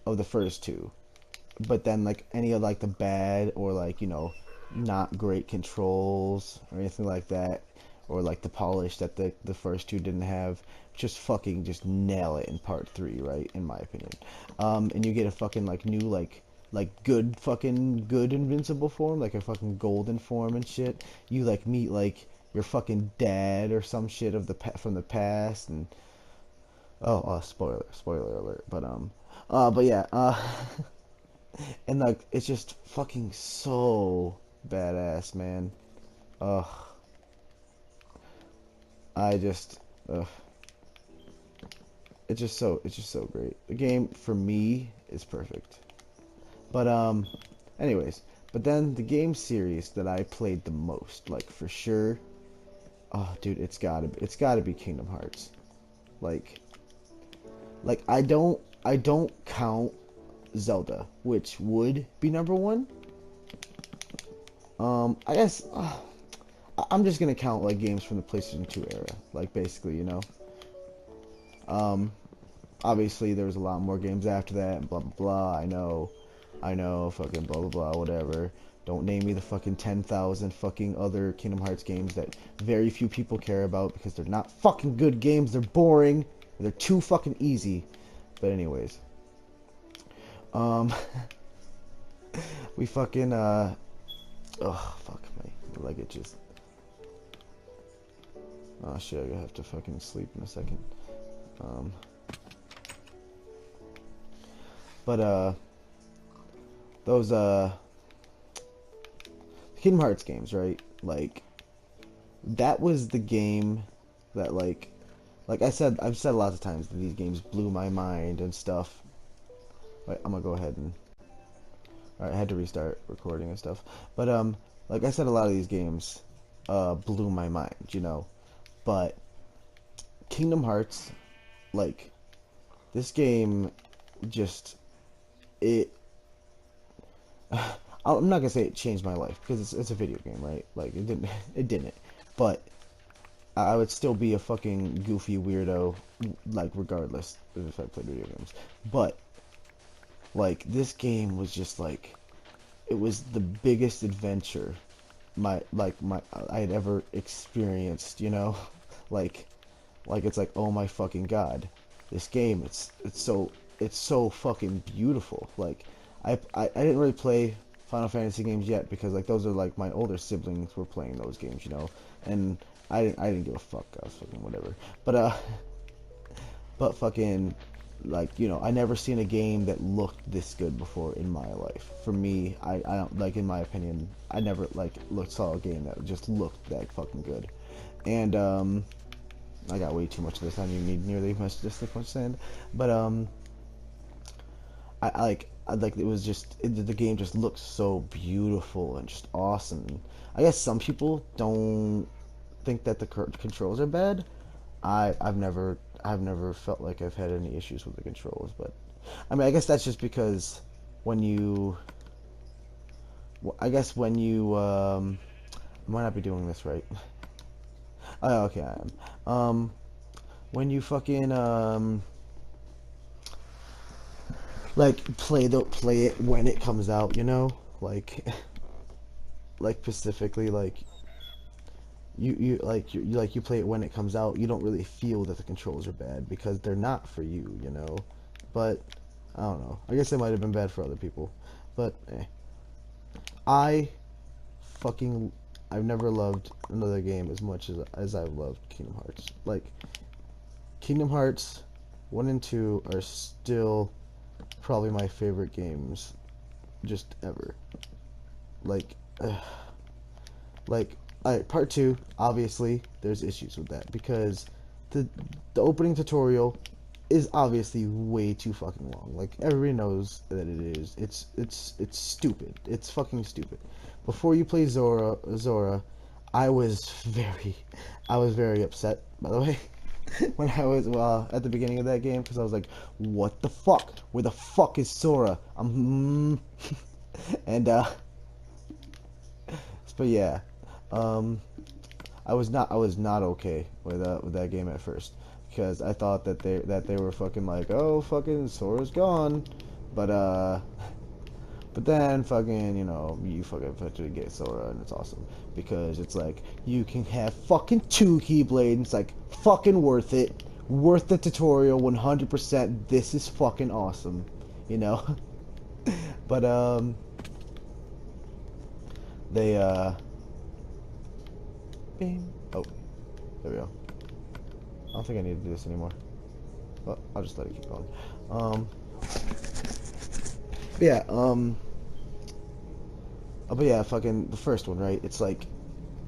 of the first two. But then like any of like the bad or like, you know, not great controls or anything like that. Or like the polish that the first two didn't have. Just fucking just nail it in part 3, right? In my opinion. And you get a fucking like new like good invincible form, like a fucking golden form and shit. You like meet like your fucking dad or some shit of from the past, and spoiler alert. But yeah, and like it's just fucking so badass, man. Ugh, I just, ugh, it's just so great. The game for me is perfect. But anyways, but then the game series that I played the most, like for sure, oh dude, it's gotta be Kingdom Hearts. Like I don't count Zelda, which would be number one. I guess I'm just gonna count like games from the PlayStation 2 era, like basically, you know. Um, Obviously there was a lot more games after that, and blah blah blah. I know, fucking blah blah blah, whatever. Don't name me the fucking 10,000 fucking other Kingdom Hearts games that very few people care about because they're not fucking good games. They're boring. They're too fucking easy. But anyways, um, we fucking oh fuck my leg itches. Oh shit, I have to fucking sleep in a second. Um, but those Kingdom Hearts games, right? Like that was the game that like I've said lots of times that these games blew my mind and stuff. Wait, I'm gonna go ahead and alright, I had to restart recording and stuff. But like I said, a lot of these games blew my mind, you know. But Kingdom Hearts, like this game just it I'm not gonna say it changed my life because it's a video game, right? Like it didn't it didn't. But I would still be a fucking goofy weirdo, like regardless if I played video games. But like this game was just like it was the biggest adventure my I had ever experienced, you know? Like it's like oh my fucking god. This game it's so fucking beautiful. Like I didn't really play Final Fantasy games yet because like those are like my older siblings were playing those games, you know. And I didn't give a fuck. I was fucking whatever. But fucking like you know I never seen a game that looked this good before in my life. For me, I don't like in my opinion I never like saw a game that just looked that fucking good. And I got way too much of this. I don't even need nearly this much sand. But I like it was just the game just looked so beautiful and just awesome. I guess some people don't think that the controls are bad. I've never felt like I've had any issues with the controls, but I mean I guess that's just because when you I guess when you I might not be doing this right. Oh, okay, I am. When you fucking like play it when it comes out, you know, like like specifically like you play it when it comes out, you don't really feel that the controls are bad because they're not for you, you know. But I don't know. I guess they might have been bad for other people, but I fucking I've never loved another game as much as I've loved Kingdom Hearts. Like Kingdom Hearts 1 and 2 are still probably my favorite games just ever. Like, like, part 2, obviously, there's issues with that because the the opening tutorial is obviously way too fucking long. Like, everybody knows that it is. It's stupid. It's fucking stupid. Before you play Zora, I was very upset, by the way, when I was at the beginning of that game because I was like, what the fuck? Where the fuck is Sora? And but yeah, um, I was not okay with that game at first because I thought that they were fucking like, oh, fucking Sora's gone, but but then fucking, you know, you fucking eventually get Sora and it's awesome because it's like you can have fucking 2 Keyblades. It's like fucking worth it, worth the tutorial 100%. This is fucking awesome, you know. But they bing. Oh, there we go. I don't think I need to do this anymore. Well, I'll just let it keep going. Yeah, but yeah, fucking the first one, right? It's like,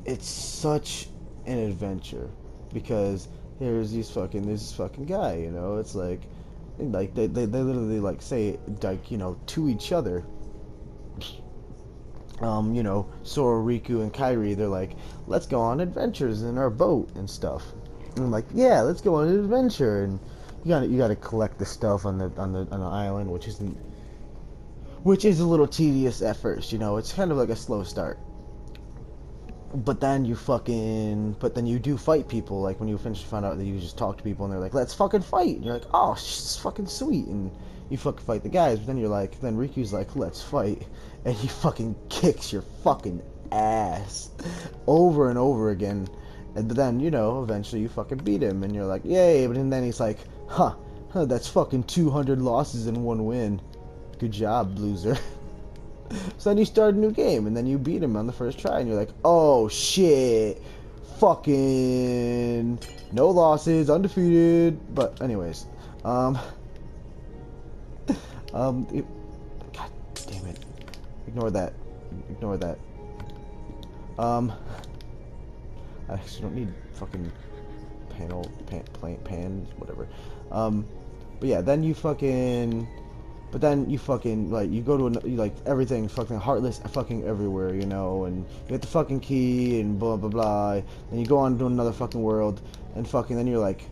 it's such an adventure because there's this fucking guy, you know. It's like they literally like say like, you know, to each other. You know, Sora, Riku, and Kairi, they're like, let's go on adventures in our boat and stuff. And I'm like, yeah, let's go on an adventure. And you gotta collect the stuff on the island, which is a little tedious at first. You know, it's kind of like a slow start. But then you do fight people. Like when you find out that you just talk to people and they're like, let's fucking fight. And you're like, oh, it's fucking sweet. And you fucking fight the guys. But then Riku's like, let's fight. And he fucking kicks your fucking ass over and over again. But then, you know, eventually you fucking beat him. And you're like, yay. But then he's like, that's fucking 200 losses and 1 win. Good job, loser. So then you start a new game, and then you beat him on the first try, and you're like, oh shit, fucking no losses, undefeated. But anyways, God damn it, ignore that, I actually don't need fucking pans, whatever. But yeah, then you fucking. But then you fucking, like, you go to, like, everything fucking Heartless fucking everywhere, you know, and you get the fucking key and blah, blah, blah. Then you go on to another fucking world, and fucking, then you're like,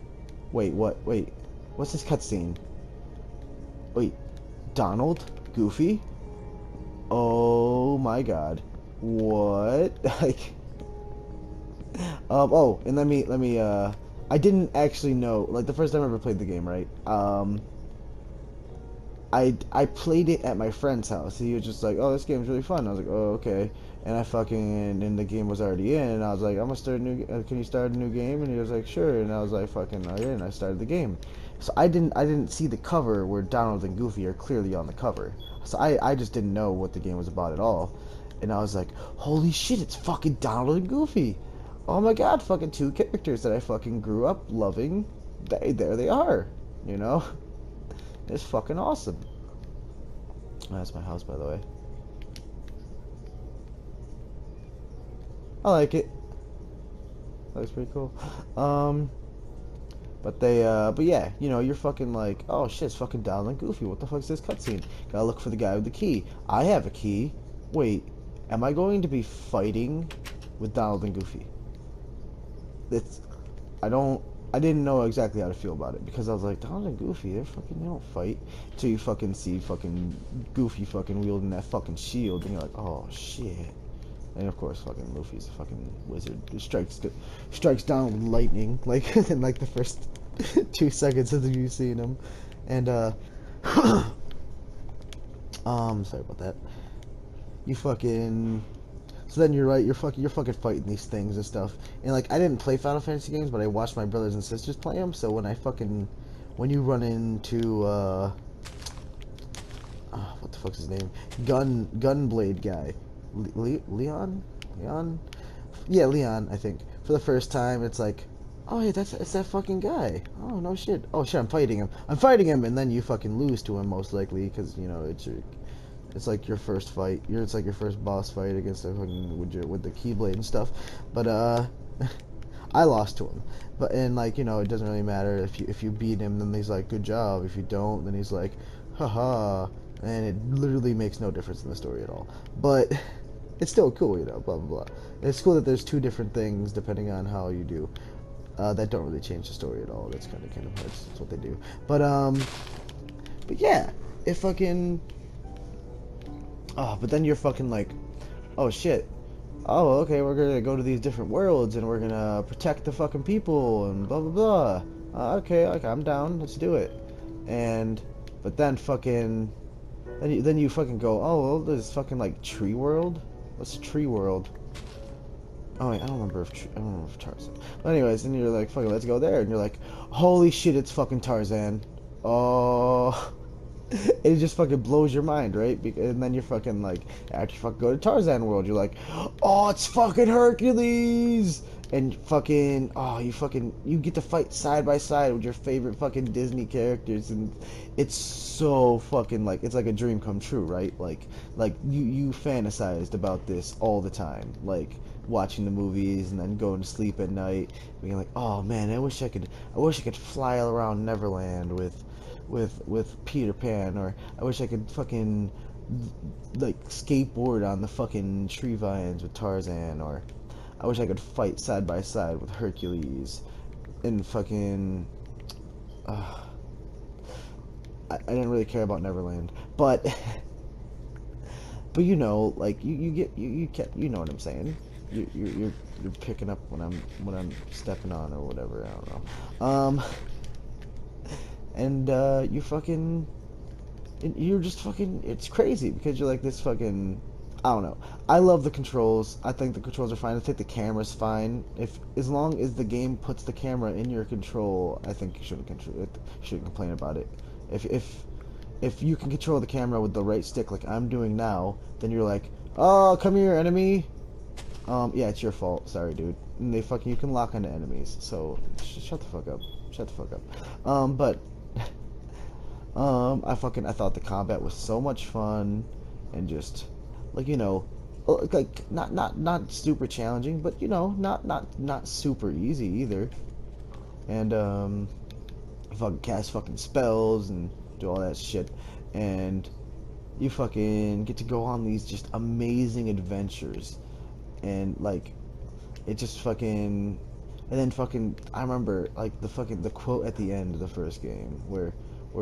wait, what's this cutscene? Wait, Donald? Goofy? Oh my god. What? Like, oh, and let me, I didn't actually know, like, the first time I ever played the game, right? I played it at my friend's house. He was just like, oh, this game's really fun. I was like, oh, okay. And and the game was already in, and I was like, I'm gonna start a new, can you start a new game? And he was like, sure. And I was like, fucking, oh, yeah, and I started the game. So I didn't see the cover where Donald and Goofy are clearly on the cover. So I just didn't know what the game was about at all. And I was like, holy shit, it's fucking Donald and Goofy. Oh my god, fucking 2 characters that I fucking grew up loving. There they are, you know? It's fucking awesome. That's my house, by the way. I like it. Looks pretty cool. But yeah, you know, you're fucking like, oh shit, it's fucking Donald and Goofy. What the fuck's this cutscene? Gotta look for the guy with the key. I have a key. Wait, am I going to be fighting with Donald and Goofy? I didn't know exactly how to feel about it because I was like, Donald and Goofy, they don't fight. Until you fucking see fucking Goofy fucking wielding that fucking shield, and you're like, oh shit. And of course, fucking Luffy's a fucking wizard. He strikes Donald with lightning, like in like the first 2 seconds of you seeing him. And sorry about that. You fucking. So then you're right, you're fucking fighting these things and stuff. And like, I didn't play Final Fantasy games, but I watched my brothers and sisters play them. So when you run into what the fuck's his name? Gunblade guy, Leon? Yeah, Leon. I think for the first time, it's like, Oh, hey, it's that fucking guy. Oh, no shit. Oh shit, I'm fighting him. I'm fighting him, and then you fucking lose to him most likely, because you know it's like your first fight. It's like your first boss fight against the fucking with the keyblade and stuff. But I lost to him. But and like you know, it doesn't really matter if you beat him, then he's like good job. If you don't, then he's like, haha. And it literally makes no difference in the story at all. But it's still cool, you know. Blah blah blah. It's cool that there's two different things depending on how you do. That don't really change the story at all. That's kind of Kingdom Hearts. That's what they do. But yeah, it fucking. Oh, but then you're fucking like, oh shit. Oh, okay, we're gonna go to these different worlds and we're gonna protect the fucking people and blah blah blah. Okay, I'm down. Let's do it. And, but then fucking, then you fucking go, oh, well, there's fucking like Tree World. What's Tree World? Oh wait, I don't remember if Tarzan. But anyways, then you're like, fucking, let's go there, and you're like, holy shit, it's fucking Tarzan. Oh, it just fucking blows your mind, right? And then you're fucking like, after you fucking go to Tarzan World, you're like, oh, it's fucking Hercules, and fucking, oh, you get to fight side by side with your favorite fucking Disney characters, and it's so fucking like, it's like a dream come true, right? Like you fantasized about this all the time, like watching the movies and then going to sleep at night, being like, oh man, I wish I could fly around Neverland with Peter Pan, or I wish I could fucking like skateboard on the fucking tree vines with Tarzan, or I wish I could fight side by side with Hercules and fucking I didn't really care about Neverland, but but you know, like you know what I'm saying. You're picking up when I'm stepping on or whatever. I don't know. And you're just fucking. It's crazy because you're like this fucking. I don't know. I love the controls. I think the controls are fine. I think the camera's fine. If as long as the game puts the camera in your control, I think you shouldn't complain about it. If you can control the camera with the right stick, like I'm doing now, then you're like, oh, come here, enemy. Yeah, it's your fault. Sorry, dude. And you can lock onto enemies. So shut the fuck up. Shut the fuck up. But I thought the combat was so much fun, and just like you know, like not super challenging, but you know, not super easy either. And fucking cast fucking spells and do all that shit, and you fucking get to go on these just amazing adventures, and like it just fucking. And then fucking, I remember like the quote at the end of the first game where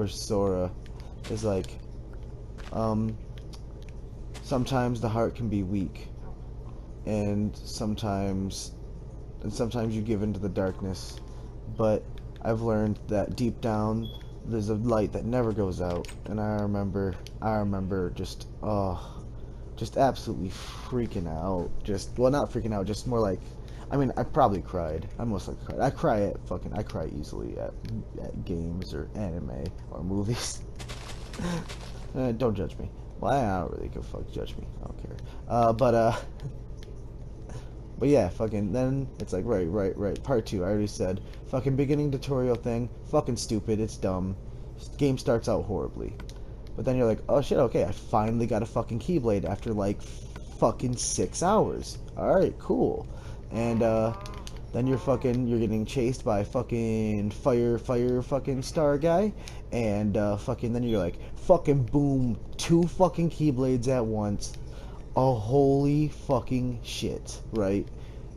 Sora is like, sometimes the heart can be weak, and sometimes you give into the darkness, but I've learned that deep down there's a light that never goes out. And I remember just absolutely freaking out. Well, not freaking out, just more like, I mean, I probably cried. I most likely cried. I cry easily at games or anime or movies. Don't judge me. Well, I don't really give a fuck. Judge me. I don't care. But yeah, fucking, then it's like, right. Part 2, I already said. Fucking beginning tutorial thing. Fucking stupid. It's dumb. Game starts out horribly. But then you're like, oh shit, okay, I finally got a fucking Keyblade after like fucking 6 hours. Alright, cool. And then you're getting chased by fucking fire fucking star guy, and fucking then you're like, fucking boom, 2 fucking Keyblades at once. Oh, holy fucking shit, right?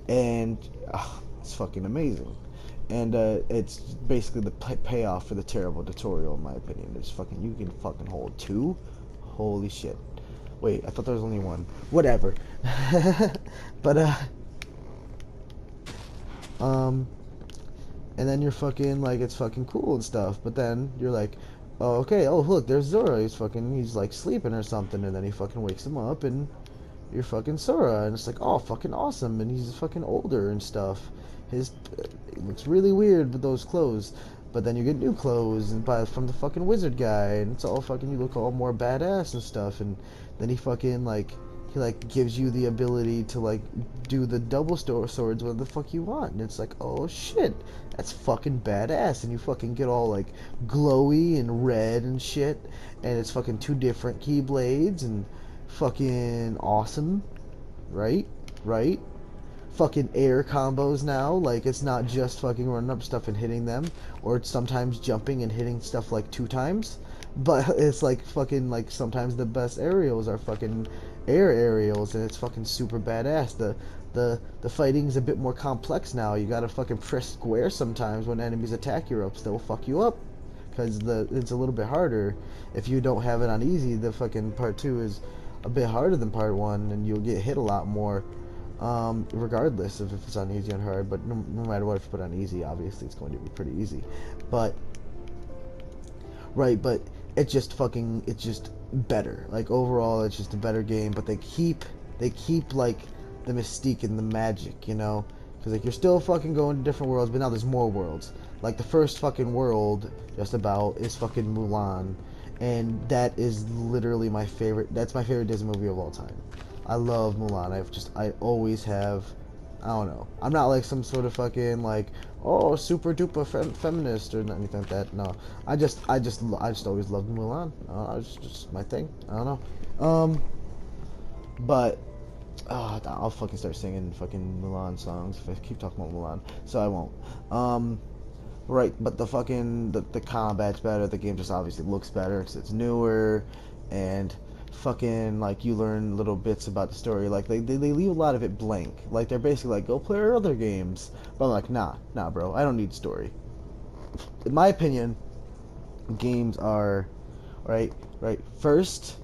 And it's fucking amazing. And it's basically the payoff for the terrible tutorial, in my opinion. It's fucking, you can fucking hold 2. Holy shit. Wait, I thought there was only 1. Whatever. But and then you're fucking like, it's fucking cool and stuff. But then you're like, oh, okay, oh look, there's Zora. He's like sleeping or something, and then he fucking wakes him up, and you're fucking Sora, and it's like, oh, fucking awesome, and he's fucking older and stuff. It looks really weird with those clothes, but then you get new clothes and from the fucking wizard guy, and it's all fucking, you look all more badass and stuff, and then he fucking like, he like gives you the ability to like do the double swords whatever the fuck you want, and it's like, oh shit, that's fucking badass, and you fucking get all like glowy and red and shit, and it's fucking two different keyblades and fucking awesome, right? Right? Fucking air combos now. Like, it's not just fucking running up stuff and hitting them, or it's sometimes jumping and hitting stuff like 2 times. But it's like fucking like sometimes the best aerials are fucking air aerials, and it's fucking super badass. The fighting's a bit more complex now. You gotta fucking press square sometimes when enemies attack your ups. They'll fuck you up because it's a little bit harder. If you don't have it on easy, the fucking part 2 is a bit harder than part 1, and you'll get hit a lot more. Regardless of if it's on easy or hard, but no matter what, if you put on easy, obviously it's going to be pretty easy. But right, but it's just better. Like, overall, it's just a better game. But they keep like the mystique and the magic, you know, because like you're still fucking going to different worlds, but now there's more worlds. Like the first fucking world, just about, is fucking Mulan, and that is literally my favorite. That's my favorite Disney movie of all time. I love Mulan. I always have. I don't know. I'm not like some sort of fucking like, oh, super duper feminist or anything like that. No, I just always loved Mulan. It's just my thing. I don't know. But I'll fucking start singing fucking Mulan songs if I keep talking about Mulan. So I won't. Right, but the fucking the combat's better. The game just obviously looks better. It's newer, and fucking like you learn little bits about the story. Like they leave a lot of it blank. Like they're basically like, go play our other games. But I'm like, nah, bro. I don't need story. In my opinion, games are right. First,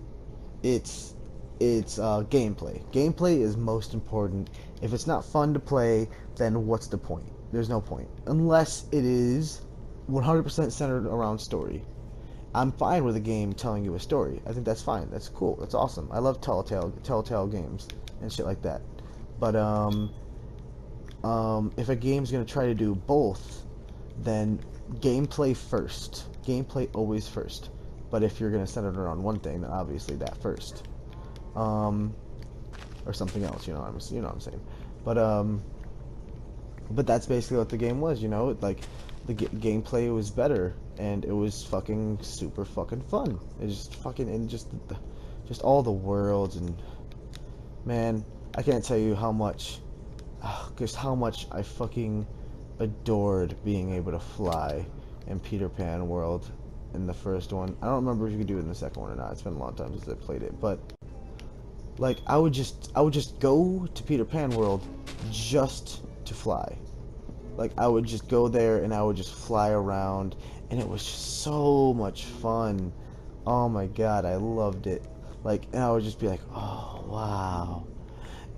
it's gameplay. Gameplay is most important. If it's not fun to play, then what's the point? There's no point unless it is 100% centered around story. I'm fine with a game telling you a story. I think that's fine. That's cool. That's awesome. I love Telltale games and shit like that. But if a game's gonna try to do both, then gameplay first. Gameplay always first. But if you're gonna center it around one thing, then obviously that first. Or something else. You know what I'm saying. But that's basically what the game was. You know, like the gameplay was better, and it was fucking super fucking fun. It just fucking, and just all the worlds, and man, I can't tell you how much, just how much I fucking adored being able to fly in Peter Pan World in the first one. I don't remember if you could do it in the second one or not. It's been a long time since I played it, but like I would just go to Peter Pan World just to fly. Like I would just go there and I would just fly around, and it was just so much fun. Oh my god, I loved it. Like, and I would just be like, oh wow.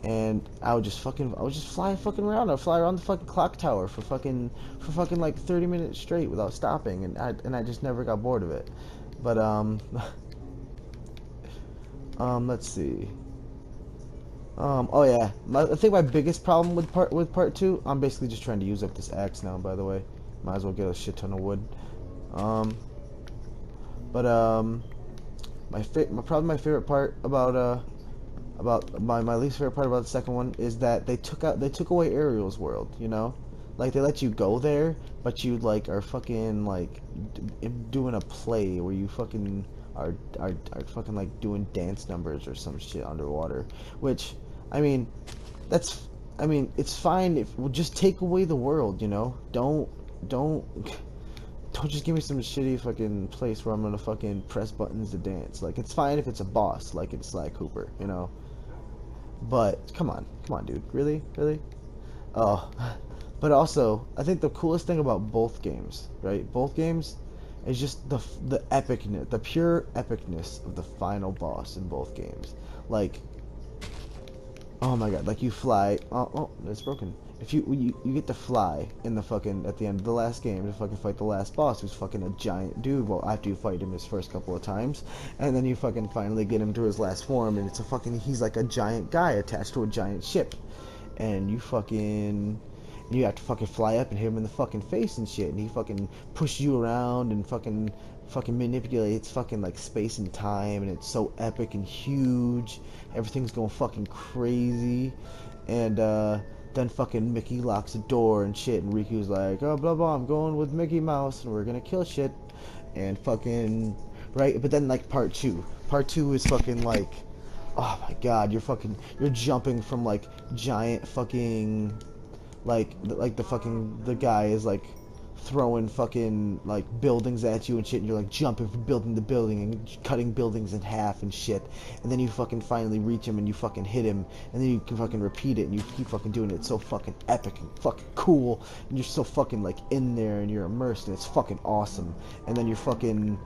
And I would just fly fucking around. I'd fly around the fucking clock tower for fucking like 30 minutes straight without stopping, and I just never got bored of it. But let's see. Oh yeah, I think my biggest problem with part 2, I'm basically just trying to use up this axe now, by the way. Might as well get a shit ton of wood. My favorite part about my least favorite part about the second one is that they took away Ariel's world, you know? Like they let you go there, but you like are fucking like doing a play where you fucking are fucking like doing dance numbers or some shit underwater, which I mean, it's fine if we'll just take away the world, you know? Don't just give me some shitty fucking place where I'm gonna fucking press buttons to dance. Like, it's fine if it's a boss, like it's Sly Cooper, you know? But come on, dude, really? Oh, but also, I think the coolest thing about both games, right? Both games is just the epicness, the pure epicness of the final boss in both games. Like, oh my god, like you fly. Oh, it's broken. If you get to fly in the fucking at the end of the last game to fucking fight the last boss, who's fucking a giant dude. Well, after you fight him his first couple of times, and then you fucking finally get him to his last form, and it's he's like a giant guy attached to a giant ship, and you have to fucking fly up and hit him in the fucking face and shit, and he fucking pushes you around and fucking fucking manipulates fucking like space and time, and it's so epic and huge. Everything's going fucking crazy, and then fucking Mickey locks the door and shit, and Riku's like, oh blah blah, I'm going with Mickey Mouse, and we're gonna kill shit, and fucking right. But then like part two is fucking like, oh my god, you're jumping from like giant fucking like the guy is like throwing fucking like buildings at you and shit, and you're like jumping from building to building and cutting buildings in half and shit, and then you fucking finally reach him and you fucking hit him, and then you can fucking repeat it and you keep fucking doing it. It's so fucking epic and fucking cool, and you're so fucking like in there and you're immersed, and it's fucking awesome. And then you fucking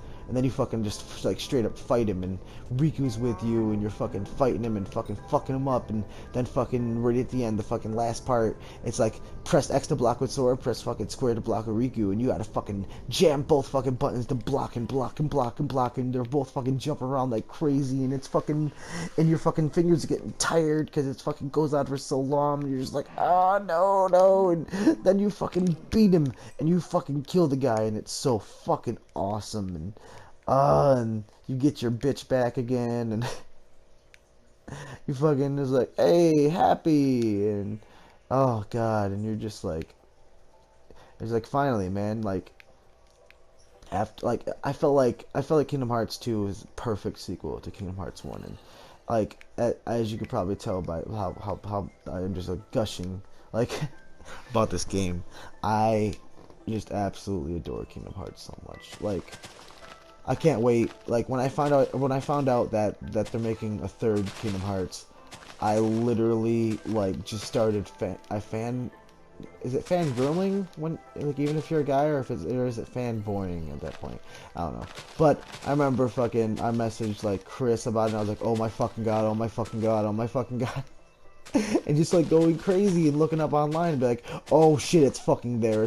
just like straight up fight him, and Riku's with you, and you're fucking fighting him and fucking him up, and then fucking right at the end, the fucking last part, it's like press X to block with sword, press fucking square to block with Riku, and you gotta fucking jam both fucking buttons to block and block and block and block, and they're both fucking jumping around like crazy, and it's fucking, and your fucking fingers are getting tired because it fucking goes on for so long, and you're just like, oh no, and then you fucking beat him, and you fucking kill the guy, and it's so fucking awesome, and you get your bitch back again, and you fucking is like, hey, happy, and oh god, and you're just like, it's like finally, man, like after like I felt like Kingdom Hearts 2 is a perfect sequel to Kingdom Hearts 1, and like as you could probably tell by how I'm just like gushing like about this game, I just absolutely adore Kingdom Hearts so much. Like I can't wait. Like when I found out that they're making a third Kingdom Hearts, I literally like just started is it fangirling when, like, even if you're a guy, or is it fanboying at that point? I don't know. But I remember fucking I messaged like Chris about it, and I was like, oh my fucking god, oh my fucking god, oh my fucking god. And just like going crazy and looking up online and be like, oh shit, it's fucking there,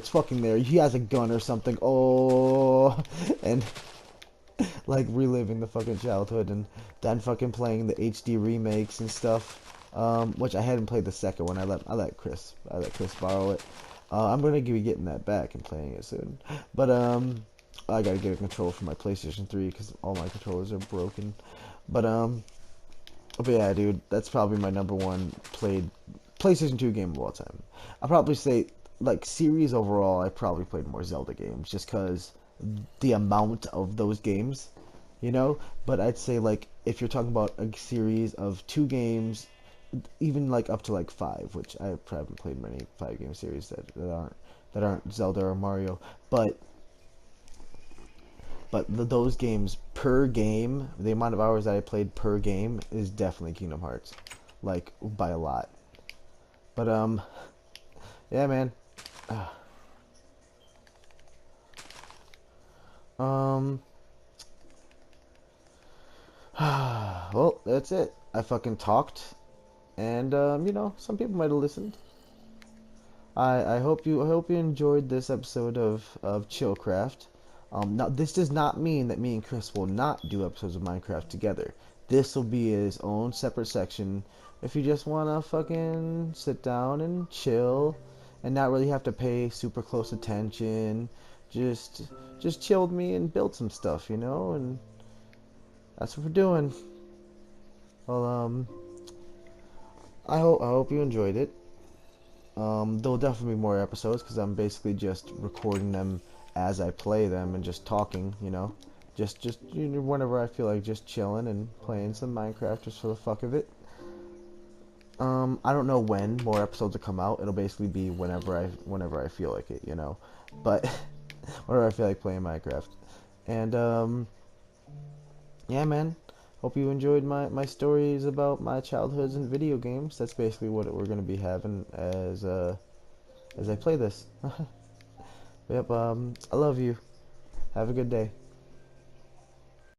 he has a gun or something, oh, and like reliving the fucking childhood, and then fucking playing the HD remakes and stuff. Which I hadn't played the second one. I let Chris borrow it. I'm gonna be getting that back and playing it soon. But I gotta get a controller for my PlayStation 3 because all my controllers are broken. But yeah, dude, that's probably my number one played PlayStation 2 game of all time. I'll probably say, like, series overall, I probably played more Zelda games just because the amount of those games, you know? But I'd say, like, if you're talking about a series of 2 games, even like up to like 5, which I haven't played many 5-game series that aren't Zelda or Mario, but those games per game, the amount of hours that I played per game is definitely Kingdom Hearts, like by a lot. But yeah, man. Um, well, that's it. I fucking talked, and you know, some people might have listened. I hope you enjoyed this episode of Chillcraft. Now this does not mean that me and Chris will not do episodes of Minecraft together. This will be his own separate section. If you just wanna fucking sit down and chill, and not really have to pay super close attention, just chill with me and build some stuff, you know, and that's what we're doing. Well, I hope you enjoyed it. There'll definitely be more episodes because I'm basically just recording them as I play them and just talking, you know, just you know, whenever I feel like just chilling and playing some Minecraft just for the fuck of it. I don't know when more episodes will come out. It'll basically be whenever I feel like it, you know, but whenever I feel like playing Minecraft. And yeah, man. Hope you enjoyed my stories about my childhoods and video games. That's basically what we're gonna be having as I play this. Yep. I love you. Have a good day.